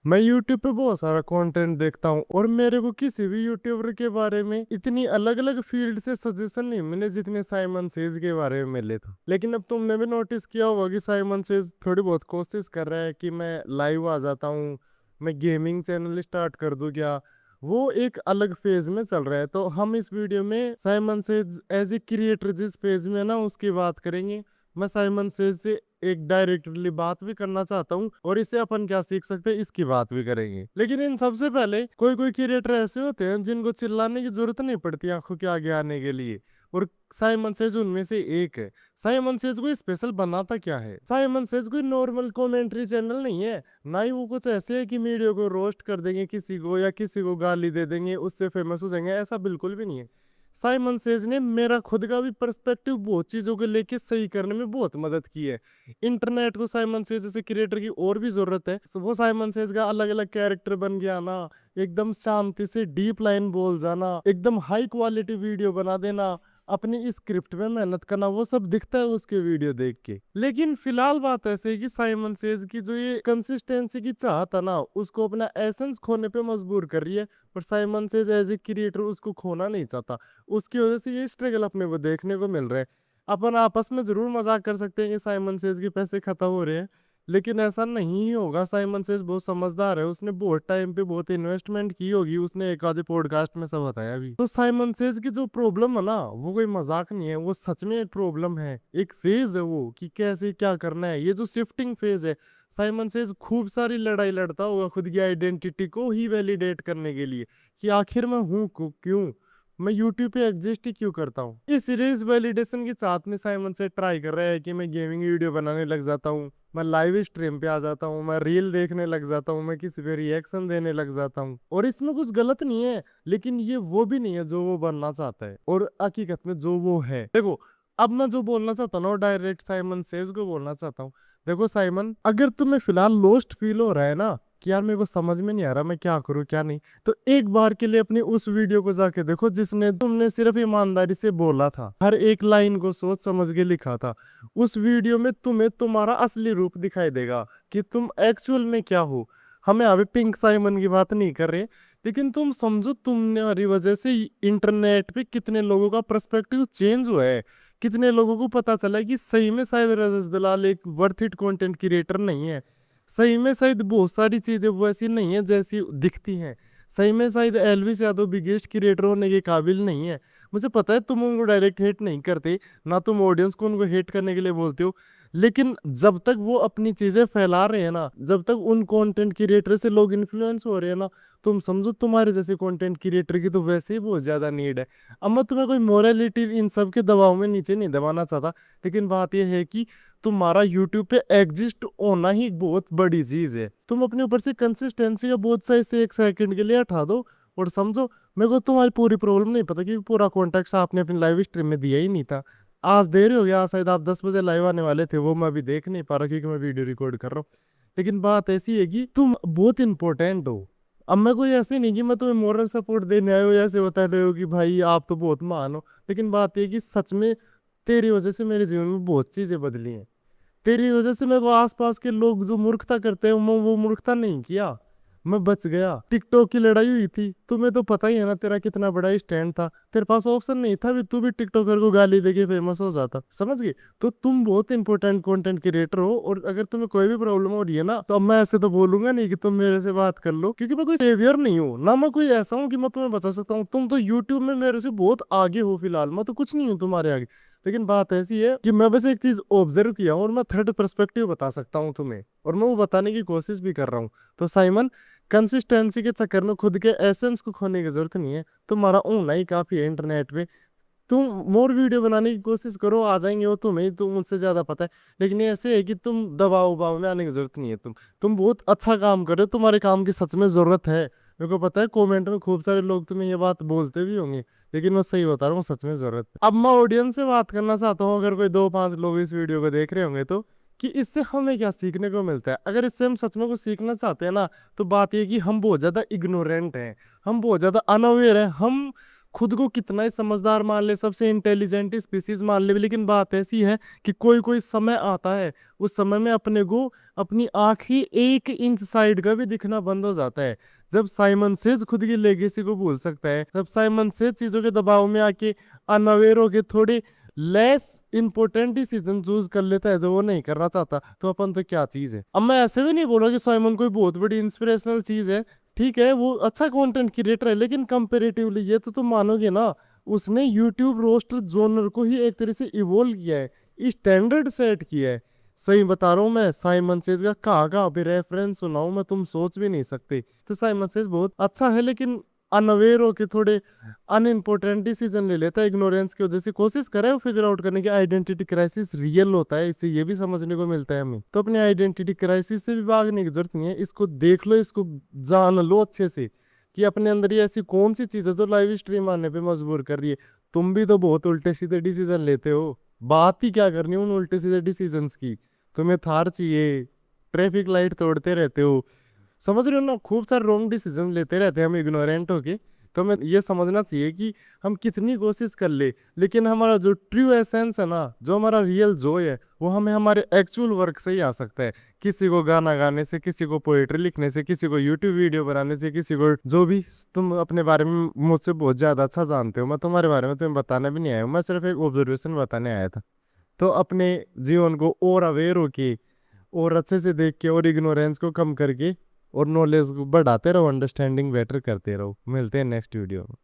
मैं यूट्यूब पे बहुत सारा कंटेंट देखता हूँ और मेरे को किसी भी यूट्यूबर के बारे में इतनी अलग अलग फील्ड से सजेशन नहीं मिले जितने साइमन सेज के बारे में मिले थे। लेकिन अब तुमने भी नोटिस किया होगा कि साइमन सेज थोड़ी बहुत कोशिश कर रहा है कि मैं लाइव आ जाता हूँ, मैं गेमिंग चैनल स्टार्ट कर दूं क्या। वो एक अलग फेज में चल रहा है, तो हम इस वीडियो में Simon says as a creator जिस फेज में है ना उसकी बात करेंगे। मैं साइमन सेज से एक डायरेक्टली बात भी करना चाहता हूँ और इससे अपन क्या सीख सकते हैं इसकी बात भी करेंगे। लेकिन इन सबसे पहले कोई कोई क्रिएटर ऐसे होते हैं जिनको चिल्लाने की जरूरत नहीं पड़ती आंखों के आगे आने के लिए, और साइमन सेज उनमें से एक है। साइमन सेज कोई स्पेशल बनाता क्या है? साइमन सेज कोई नॉर्मल कमेंट्री चैनल नहीं है, ना ही वो कुछ ऐसे है कि मीडिया को रोस्ट कर देंगे किसी को या किसी को गाली दे देंगे उससे फेमस हो जाएंगे, ऐसा बिल्कुल भी नहीं है। साइमन सेज ने मेरा खुद का भी पर्सपेक्टिव बहुत चीजों को लेके सही करने में बहुत मदद की है। इंटरनेट को साइमन सेज जैसे क्रिएटर की और भी जरूरत है। वो साइमन सेज का अलग अलग कैरेक्टर बन गया ना, एकदम शांति से डीप लाइन बोल जाना, एकदम हाई क्वालिटी वीडियो बना देना, अपनी स्क्रिप्ट में मेहनत करना, वो सब दिखता है उसके वीडियो देख के। लेकिन फिलहाल बात ऐसे है कि साइमन सेज की जो ये कंसिस्टेंसी की चाहत है ना उसको अपना एसेंस खोने पे मजबूर कर रही है। पर Simon says as a creator उसको खोना नहीं चाहता, उसकी वजह से ये स्ट्रगल अपने को देखने को मिल रहा है। अपन आपस में जरूर मजाक कर सकते हैं कि साइमन सेज के पैसे खत्म हो रहे हैं, लेकिन ऐसा नहीं होगा। साइमन सेज बहुत समझदार है, उसने बहुत टाइम पे बहुत इन्वेस्टमेंट की होगी, उसने एक आधे पॉडकास्ट में सब बताया भी। तो साइमन सेज की जो प्रॉब्लम है ना वो कोई मजाक नहीं है, वो सच में एक प्रॉब्लम है, एक फेज है वो कि कैसे क्या करना है। ये जो शिफ्टिंग फेज है, साइमन सेज खूब सारी लड़ाई लड़ता होगा खुद की आइडेंटिटी को ही वैलिडेट करने के लिए कि आखिर मैं हूँ क्यों, मैं यूट्यूब पे एग्जिस्ट ही क्यों करता हूँ। इस सीरीज वैलिडेशन के साथ में साइमन से ट्राई कर रहा है कि मैं गेमिंग वीडियो बनाने लग जाता हूँ, मैं लाइव स्ट्रीम पे आ जाता हूँ, मैं रील देखने लग जाता हूँ, मैं किसी पे रिएक्शन देने लग जाता हूँ, और इसमें कुछ गलत नहीं है। लेकिन ये वो भी नहीं है जो वो बनना चाहता है और हकीकत में जो वो है। देखो, अब मैं जो बोलना चाहता हूँ डायरेक्ट साइमन सेज को बोलना चाहता हूँ। देखो साइमन, अगर तुम्हें फिलहाल लोस्ट फील हो रहा है ना कि यार मेरे को समझ में नहीं आ रहा मैं क्या करूँ क्या नहीं, तो एक बार के लिए अपनी उस वीडियो को जाके देखो जिसने तुमने सिर्फ ईमानदारी से बोला था, हर एक लाइन को सोच समझ के लिखा था। उस वीडियो में तुम्हें तुम्हारा असली रूप दिखाई देगा कि तुम एक्चुअल में क्या हो। हमें अभी पिंक साइमन की बात नहीं कर रहे, लेकिन तुम समझो तुम्हारी वजह से इंटरनेट पे कितने लोगों का पर्सपेक्टिव चेंज हुआ है, कितने लोगों को पता चला है कि सही में शायद रजत दलाल एक वर्थ इट कंटेंट क्रिएटर नहीं है, सही में शायद बहुत सारी चीजें वैसी नहीं है जैसी दिखती हैं, सही में शायद एलविस यादव बिगेस्ट क्रिएटर होने के काबिल नहीं है। मुझे पता है तुम उनको डायरेक्ट हेट नहीं करते, ना तुम ऑडियंस को उनको हेट करने के लिए बोलते हो, लेकिन जब तक वो अपनी चीजें फैला रहे हैं ना, जब तक उन कंटेंट क्रिएटर से लोग इन्फ्लुएंस हो रहे हैं ना, तुम समझो तुम्हारे जैसे कंटेंट क्रिएटर की तो वैसे ही बहुत ज्यादा नीड है। अब मैं तुम्हें कोई मोरालिटी इन सब के दबाव में नीचे नहीं दबाना चाहता, लेकिन बात यह है कि तुम्हारा यूट्यूब पे एग्जिस्ट होना ही बहुत बड़ी चीज है। तुम अपने ऊपर से कंसिस्टेंसी का बहुत सही से एक सेकंड के लिए हटा दो और समझो मेरे को तुम्हारी पूरी प्रॉब्लम नहीं पता क्योंकि पूरा कॉन्टेक्स्ट आपने अपनी लाइव स्ट्रीम में दिया ही नहीं था। आज देर हो गया, शायद आप 10 बजे लाइव आने वाले थे, वो मैं अभी देख नहीं पा रहा क्योंकि मैं वीडियो रिकॉर्ड कर रहा हूँ। लेकिन बात ऐसी है कि तुम बहुत इंपॉर्टेंट हो। अब मैं कोई ऐसे नहीं कि मैं तुम्हें मोरल सपोर्ट देने आया हो, ऐसे बता रहे हो कि भाई आप तो बहुत महान हो, लेकिन बात यह कि सच में तेरी वजह से मेरे जीवन में बहुत चीजें बदली हैं। तेरी वजह से मेरे को आसपास के लोग जो मूर्खता करते हैं मैं वो मूर्खता नहीं किया, मैं बच गया। टिकटॉक की लड़ाई हुई थी, तुम्हें तो पता ही है ना तेरा कितना बड़ा स्टैंड था, तेरे पास ऑप्शन नहीं था भी, तू भी टिकटॉकर को गाली देके फेमस हो जाता, समझ गए। तो तुम बहुत इंपॉर्टेंट कंटेंट क्रिएटर हो, और अगर तुम्हें कोई भी प्रॉब्लम हो रही है ना तो अब मैं ऐसे तो बोलूंगा नहीं कि तुम मेरे से बात कर लो, क्योंकि मैं कोई सेवियर नहीं हूँ ना, मैं कोई ऐसा हूँ कि मैं तुम्हें बचा सकता हूँ। तुम तो यूट्यूब में मेरे से बहुत आगे हो, फिलहाल मैं तो कुछ नहीं हूँ तुम्हारे आगे। लेकिन बात ऐसी है कि मैं बस एक चीज ऑब्जर्व किया हूँ और मैं थर्ड पर्सपेक्टिव बता सकता हूँ तुम्हें, और मैं वो बताने की कोशिश भी कर रहा हूँ। तो साइमन, कंसिस्टेंसी के चक्कर में खुद के एसेंस को खोने की जरूरत नहीं है, तुम्हारा होना ही काफी है इंटरनेट पे। तुम मोर वीडियो बनाने की कोशिश करो, आ जाएंगे वो तुम्हें, तुम मुझसे ज्यादा पता है। लेकिन ये ऐसे है कि तुम दबाव उबाव में आने की जरूरत नहीं है। तुम बहुत अच्छा काम कर रहे हो, तुम्हारे काम की सच में जरूरत है। मेरे को पता है कमेंट में खूब सारे लोग तुम्हें ये बात बोलते भी होंगे, लेकिन मैं सही बता रहा हूँ, सच में जरूरत है। अब मैं ऑडियंस से बात करना चाहता हूँ, अगर कोई 2-5 लोग इस वीडियो को देख रहे होंगे तो, कि इससे हमें क्या सीखने को मिलता है। अगर इससे हम सच में कुछ सीखना चाहते हैं ना, तो बात ये कि हम बहुत ज्यादा इग्नोरेंट हैं, हम बहुत ज्यादा अनअवेयर हैं, हम खुद को कितना ही समझदार मान ले, सबसे इंटेलिजेंट स्पीसीज मान ले, लेकिन बात ऐसी है कि कोई कोई समय आता है, उस समय में अपने को अपनी आंख ही 1 इंच साइड का भी दिखना बंद हो जाता है। जब साइमन सेज खुद की लेगेसी को भूल सकता है, जब साइमन सेज चीजों के दबाव में आके अनअवेयर होके थोड़े लेस इंपॉर्टेंट डिसीजन चूज कर लेता है जो वो नहीं करना चाहता, तो अपन तो क्या चीज है। अब मैं ऐसे भी नहीं बोला कि साइमन कोई बहुत बड़ी इंस्पिरेशनल चीज है, ठीक है वो अच्छा कंटेंट क्रिएटर है, लेकिन कंपेरेटिवली ये तो तुम मानोगे ना, उसने यूट्यूब रोस्टर जोनर को ही एक तरह से इवोल्व किया है, स्टैंडर्ड सेट किया है। सही बता रहा हूँ मैं, साइमन सेज का कहाँ भी रेफरेंस सुनाऊं मैं, तुम सोच भी नहीं सकते। तो साइमन सेज बहुत अच्छा है, लेकिन अनअवेयर होके थोड़े अनइम्पोर्टेंट डिसीजन ले लेता है, इग्नोरेंस की वजह से। कोशिश करे वो फिगर आउट करने की आइडेंटिटी क्राइसिस रियल होता है, इससे ये भी समझने को मिलता है हमें। तो अपने आइडेंटिटी क्राइसिस से भी भागने की जरूरत नहीं है, इसको देख लो, इसको जान लो अच्छे से कि अपने अंदर ये ऐसी कौन सी चीज है जो लाइव स्ट्रीम आने पे मजबूर कर रही है। तुम भी तो बहुत उल्टे सीधे डिसीजन लेते हो, बात ही क्या करनी उन उल्टे सीधे डिसीजन की। तुम्हें थार चाहिए, ट्रैफिक लाइट तोड़ते रहते हो, समझ रहे हो ना, खूब सारे रॉन्ग डिसीजन लेते रहते हैं हम इग्नोरेंट होके। तो हमें ये समझना चाहिए कि हम कितनी कोशिश कर ले, लेकिन हमारा जो ट्रू एसेंस है ना, जो हमारा रियल जॉय है, वो हमें हमारे एक्चुअल वर्क से ही आ सकता है। किसी को गाना गाने से, किसी को पोएट्री लिखने से, किसी को यूट्यूब वीडियो बनाने से, किसी को जो भी। तुम अपने बारे में मुझसे बहुत ज्यादा अच्छा जानते हो, मैं तुम्हारे बारे में तुम्हें बताने भी नहीं आया हूँ, मैं सिर्फ एक ऑब्जर्वेशन बताने आया था। तो अपने जीवन को और अवेयर होके और अच्छे से देख के और इग्नोरेंस को कम करके और नॉलेज को बढ़ाते रहो, अंडरस्टैंडिंग बेटर करते रहो। मिलते हैं नेक्स्ट वीडियो में।